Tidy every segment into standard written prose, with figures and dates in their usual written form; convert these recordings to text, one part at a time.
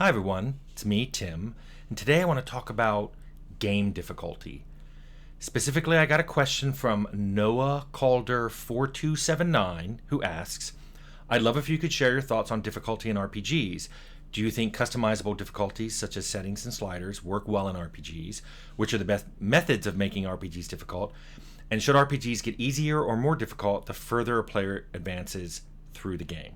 Hi everyone, it's me, Tim, and today I want to talk about game difficulty. Specifically, I got a question from Noah Calder 4279 who asks, I'd love if you could share your thoughts on difficulty in RPGs. Do you think customizable difficulties such as settings and sliders work well in RPGs? Which are the best methods of making RPGs difficult? And should RPGs get easier or more difficult the further a player advances through the game?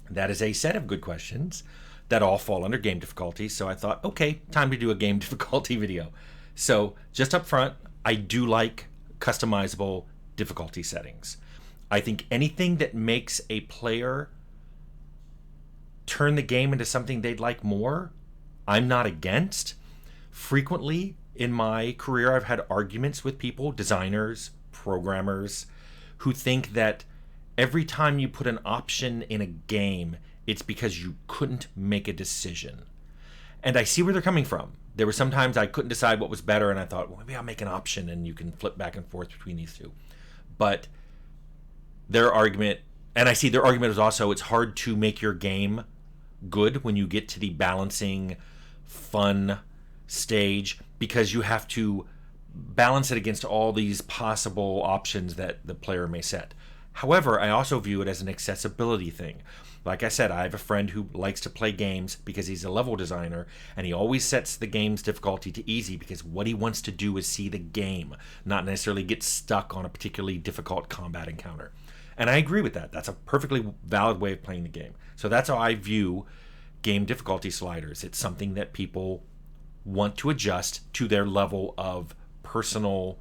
That is a set of good questions that all fall under game difficulty. So I thought, okay, time to do a game difficulty video. So just up front, I do like customizable difficulty settings. I think anything that makes a player turn the game into something they'd like more, I'm not against. Frequently in my career, I've had arguments with people, designers, programmers, who think that every time you put an option in a game, it's because you couldn't make a decision. And I see where they're coming from. There were sometimes I couldn't decide what was better, and I thought, well, maybe I'll make an option and you can flip back and forth between these two. But their argument, and I see their argument is also it's hard to make your game good when you get to the balancing fun stage because you have to balance it against all these possible options that the player may set. However, I also view it as an accessibility thing. Like I said, I have a friend who likes to play games because he's a level designer, and he always sets the game's difficulty to easy because what he wants to do is see the game, not necessarily get stuck on a particularly difficult combat encounter. And I agree with that. That's a perfectly valid way of playing the game. So that's how I view game difficulty sliders. It's something that people want to adjust to their level of personal,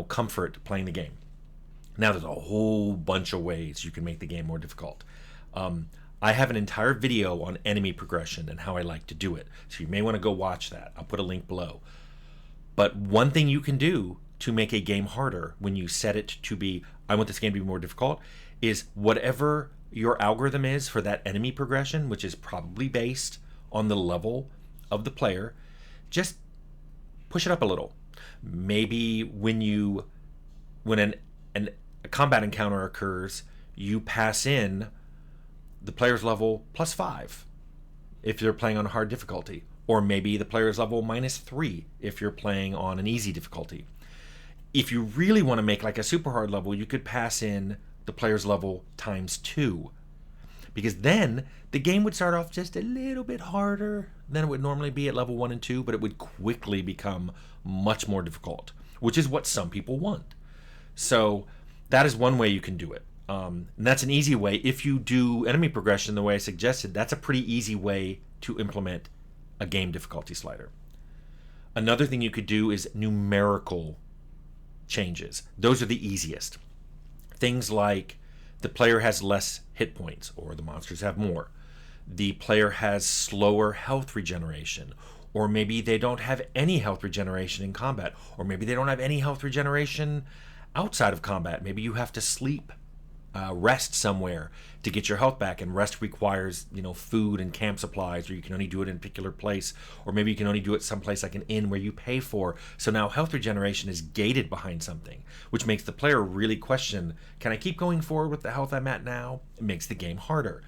comfort playing the game. Now, there's a whole bunch of ways you can make the game more difficult. I have an entire video on enemy progression and how I like to do it. So you may want to go watch that. I'll put a link below. But one thing you can do to make a game harder when you set it to be, I want this game to be more difficult, is whatever your algorithm is for that enemy progression, which is probably based on the level of the player, just push it up a little. Maybe when a combat encounter occurs, you pass in the player's level +5 if you're playing on hard difficulty, or maybe the player's level -3 if you're playing on an easy difficulty. If you really want to make like a super hard level, you could pass in the player's level ×2, because then the game would start off just a little bit harder than it would normally be at level 1 and 2, but it would quickly become much more difficult, which is what some people want. So that is one way you can do it. And that's an easy way. If you do enemy progression the way I suggested, that's a pretty easy way to implement a game difficulty slider. Another thing you could do is numerical changes. Those are the easiest. Things like the player has less hit points, or the monsters have more. The player has slower health regeneration, or maybe they don't have any health regeneration in combat, or maybe they don't have any health regeneration outside of combat. Maybe you have to sleep, rest somewhere to get your health back, and rest requires food and camp supplies, or you can only do it in a particular place, or maybe you can only do it someplace like an inn where you pay for. So now health regeneration is gated behind something, which makes the player really question, can I keep going forward with the health I'm at now? It makes the game harder.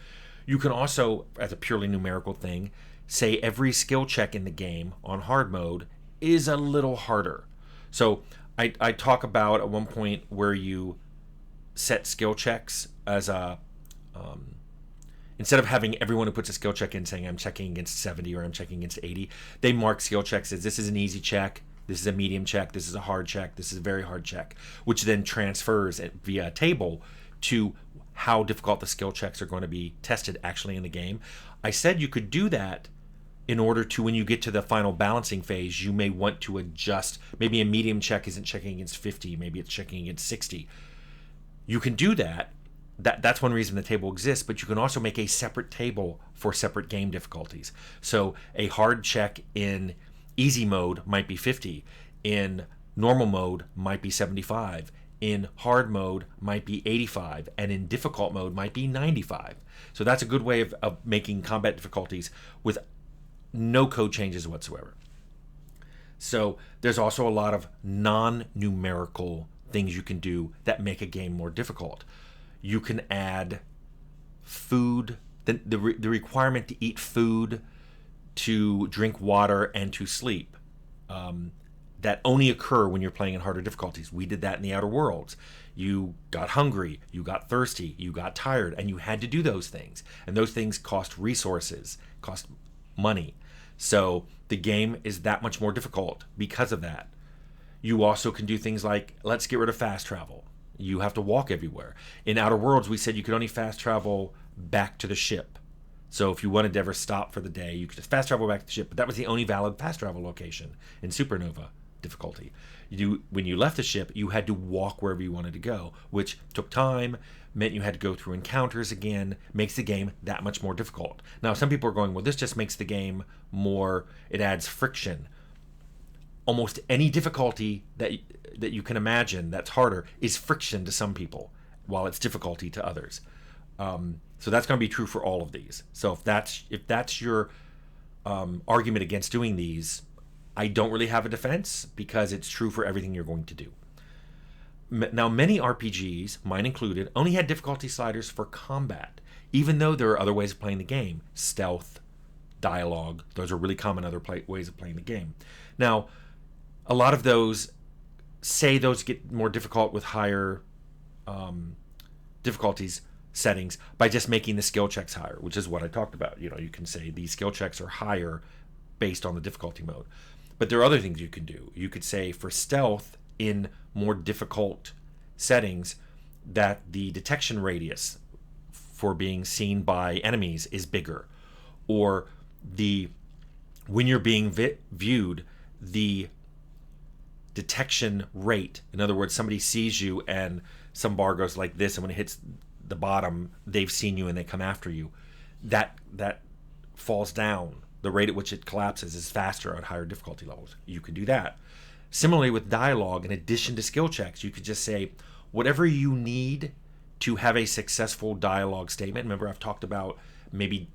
You can also, as a purely numerical thing, say every skill check in the game on hard mode is a little harder. So I talk about at one point where you set skill checks as a instead of having everyone who puts a skill check in saying I'm checking against 70 or I'm checking against 80, they mark skill checks as this is an easy check, this is a medium check, this is a hard check, this is a very hard check, which then transfers via a table to how difficult the skill checks are going to be tested actually in the game. I said you could do that in order to, when you get to the final balancing phase, you may want to adjust. Maybe a medium check isn't checking against 50, maybe it's checking against 60. You can do that. That's one reason the table exists, but you can also make a separate table for separate game difficulties. So a hard check in easy mode might be 50, in normal mode might be 75, in hard mode might be 85, and in difficult mode might be 95. So that's a good way of making combat difficulties with no code changes whatsoever. So there's also a lot of non-numerical things you can do that make a game more difficult. You can add food, the requirement to eat food to drink water, and to sleep that only occur when you're playing in harder difficulties. We did that in the Outer Worlds. You got hungry, you got thirsty, you got tired, and you had to do those things. And those things cost resources, cost money. So the game is that much more difficult because of that. You also can do things like, let's get rid of fast travel. You have to walk everywhere. In Outer Worlds, we said you could only fast travel back to the ship. So if you wanted to ever stop for the day, you could just fast travel back to the ship. But that was the only valid fast travel location in Supernova difficulty. When you left the ship, you had to walk wherever you wanted to go, which took time, meant you had to go through encounters again, makes the game that much more difficult. Now, some people are going, well, this just makes the game more, it adds friction. Almost any difficulty that you can imagine that's harder is friction to some people, while it's difficulty to others. So that's going to be true for all of these. So if that's your argument against doing these, I don't really have a defense, because it's true for everything you're going to do. Now, many RPGs, mine included, only had difficulty sliders for combat, even though there are other ways of playing the game. Stealth, dialogue, those are really common other ways of playing the game. Now, a lot of those say those get more difficult with higher difficulties settings by just making the skill checks higher, which is what I talked about. You can say these skill checks are higher based on the difficulty mode. But there are other things you can do. You could say for stealth in more difficult settings that the detection radius for being seen by enemies is bigger, or when you're being viewed, the detection rate. In other words, somebody sees you and some bar goes like this, and when it hits the bottom, they've seen you and they come after you. That falls down. The rate at which it collapses is faster at higher difficulty levels. You could do that. Similarly with dialogue, in addition to skill checks, you could just say whatever you need to have a successful dialogue statement. Remember, I've talked about maybe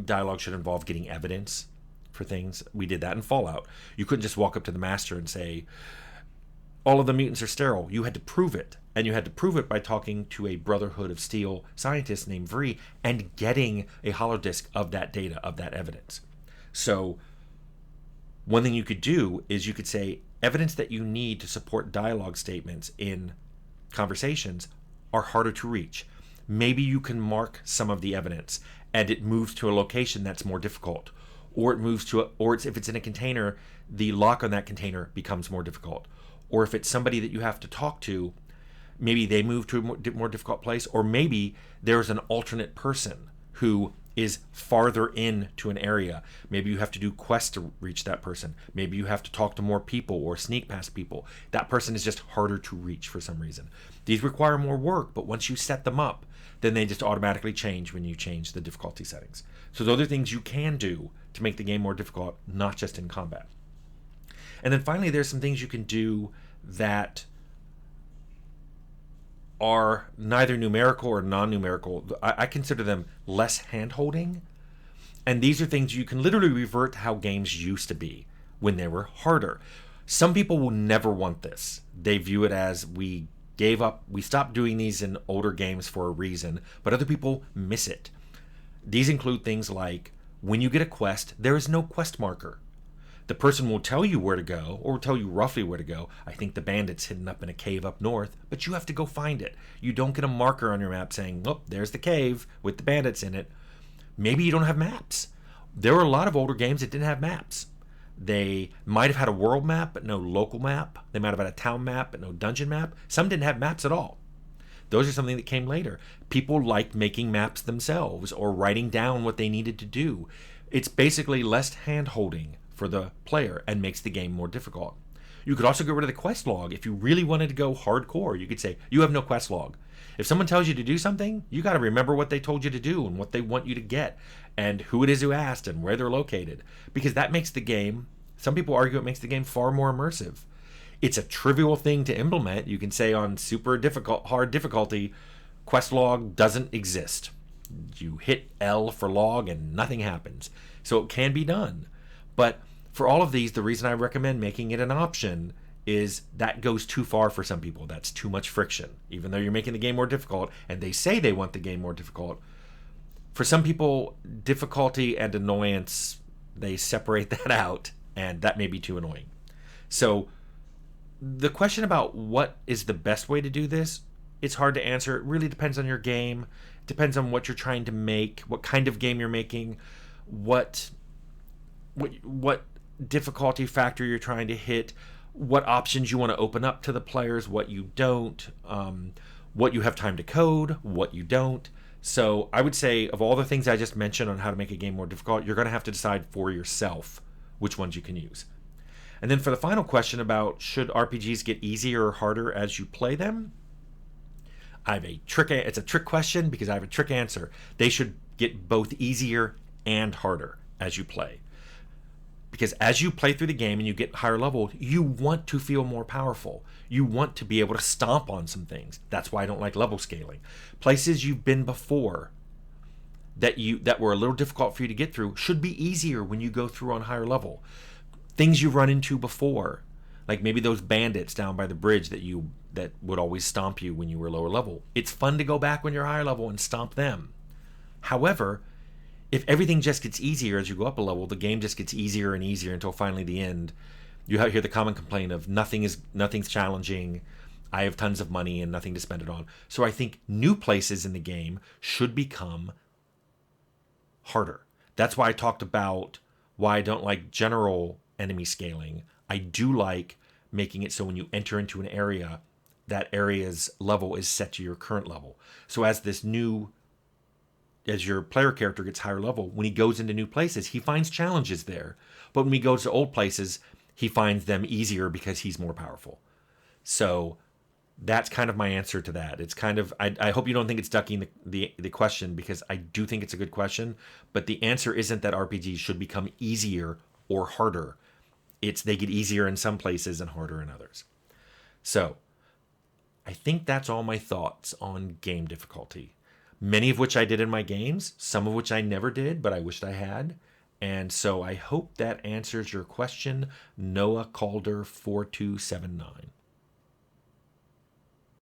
dialogue should involve getting evidence for things. We did that in Fallout. You couldn't just walk up to the master and say, all of the mutants are sterile. You had to prove it. And you had to prove it by talking to a Brotherhood of Steel scientist named Vree and getting a holodisk of that data, of that evidence. So one thing you could do is you could say evidence that you need to support dialogue statements in conversations are harder to reach. Maybe you can mark some of the evidence and it moves to a location that's more difficult, or if it's in a container, the lock on that container becomes more difficult. Or if it's somebody that you have to talk to, maybe they move to a more difficult place, or maybe there's an alternate person who is farther into an area. Maybe you have to do quests to reach that person. Maybe you have to talk to more people or sneak past people. That person is just harder to reach for some reason. These require more work, but once you set them up, then they just automatically change when you change the difficulty settings. So those are things you can do to make the game more difficult, not just in combat. And then finally, there's some things you can do that are neither numerical or non-numerical. I consider them less hand-holding. And these are things you can literally revert to how games used to be when they were harder. Some people will never want this. They view it as we gave up, we stopped doing these in older games for a reason, but other people miss it. These include things like when you get a quest, there is no quest marker. The person will tell you where to go, or will tell you roughly where to go. I think the bandit's hidden up in a cave up north, but you have to go find it. You don't get a marker on your map saying, oh, there's the cave with the bandits in it. Maybe you don't have maps. There were a lot of older games that didn't have maps. They might have had a world map, but no local map. They might have had a town map, but no dungeon map. Some didn't have maps at all. Those are something that came later. People liked making maps themselves or writing down what they needed to do. It's basically less hand-holding for the player and makes the game more difficult. You could also get rid of the quest log. If you really wanted to go hardcore, you could say, you have no quest log. If someone tells you to do something, you got to remember what they told you to do and what they want you to get and who it is who asked and where they're located. Because that makes the game, some people argue it makes the game far more immersive. It's a trivial thing to implement. You can say on super difficult, hard difficulty, quest log doesn't exist. You hit L for log and nothing happens. So it can be done. But for all of these, the reason I recommend making it an option is that goes too far for some people. That's too much friction. Even though you're making the game more difficult, and they say they want the game more difficult, for some people, difficulty and annoyance They separate that out, and that may be too annoying. So the question about what is the best way to do this, it's hard to answer. It really depends on your game. It depends on what you're trying to make, what kind of game you're making, what difficulty factor you're trying to hit, what options you want to open up to the players, what you don't, what you have time to code, what you don't. So I would say of all the things I just mentioned on how to make a game more difficult, you're going to have to decide for yourself which ones you can use. And then for the final question about should RPGs get easier or harder as you play them, I have a trick. It's a trick question because I have a trick answer. They should get both easier and harder as you play. Because as you play through the game and you get higher level, you want to feel more powerful. You want to be able to stomp on some things. That's why I don't like level scaling. Places you've been before that were a little difficult for you to get through should be easier when you go through on higher level. Things you've run into before, like maybe those bandits down by the bridge that would always stomp you when you were lower level. It's fun to go back when you're higher level and stomp them. However, if everything just gets easier as you go up a level, the game just gets easier and easier until finally the end. You hear the common complaint of nothing's challenging. I have tons of money and nothing to spend it on. So I think new places in the game should become harder. That's why I talked about why I don't like general enemy scaling. I do like making it so when you enter into an area, that area's level is set to your current level. So as your player character gets higher level, when he goes into new places, he finds challenges there. But when he goes to old places, he finds them easier because he's more powerful. So that's kind of my answer to that. It's kind of, I hope you don't think it's ducking the question, because I do think it's a good question, but the answer isn't that RPGs should become easier or harder. It's they get easier in some places and harder in others. So I think that's all my thoughts on game difficulty. Many of which I did in my games, some of which I never did, but I wished I had. And so I hope that answers your question, Noah Calder 4279.